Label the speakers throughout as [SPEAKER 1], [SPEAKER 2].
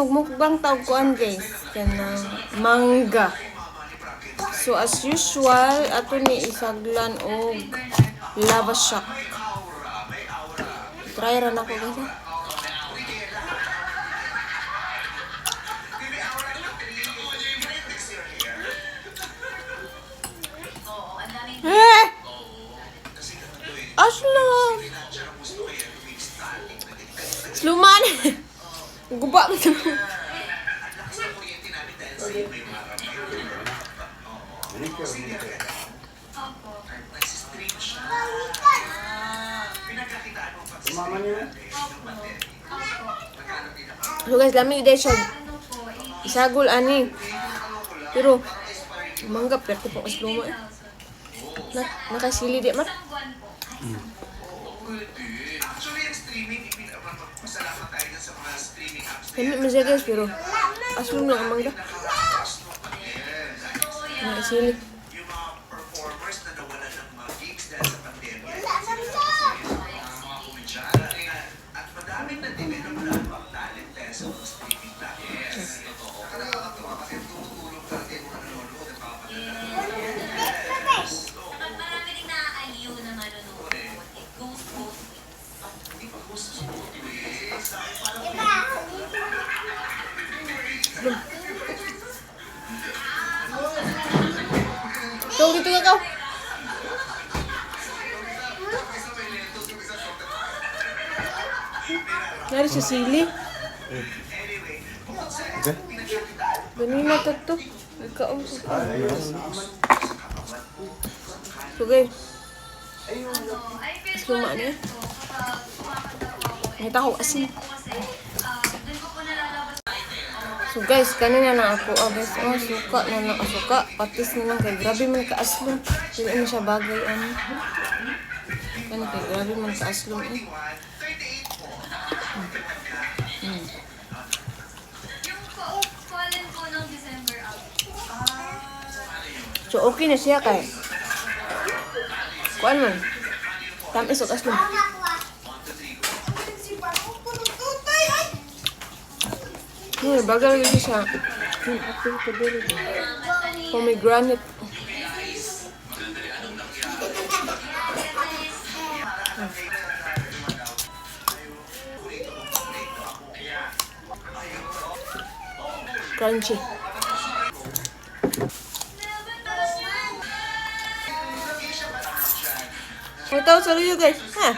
[SPEAKER 1] magmukbang tawag kuan guys. Kanang mangga. So as usual, ato ni isaglan og lava shock. Try ra na ko guys. Asla. Sluman. Guba mo to. So guys, lamig din siya. Isagol ani. Pero manggap perto po as luma. Nakasili di mar. Kami masaya guys, pero aslo na ang mangga. Nakasili. Tunggu dito ka. Dari sa sili.
[SPEAKER 2] Okay.
[SPEAKER 1] Ganina to to. Ikaw. Okay. Suma niya. May taho asin. So guys, kanina na ako, guys, suka na suka, patis na lang kay grabe man kaaslom. Dili na siya bagay kay grabe man kaaslom So okay na siya kay. Kuan man. Tamis og aslom. Bagal lagi siya. Pomegranate. Crunchy. Mau tahu seru guys? Hah?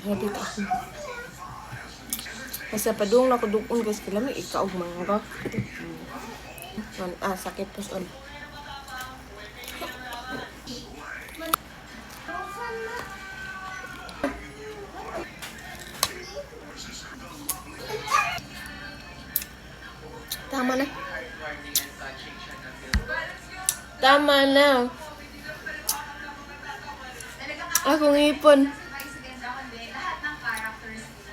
[SPEAKER 1] Habit ako. Kasi padung na ko dugon guys, kailangan ikaw mangga. Sakit po son. Tama na. Tama na. Akong ipon.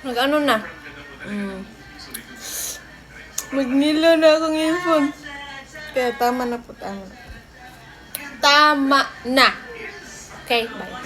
[SPEAKER 1] Mag-ano na? Magnilo na akong ipon. Kaya tama na po. Tama na. Okay, bye.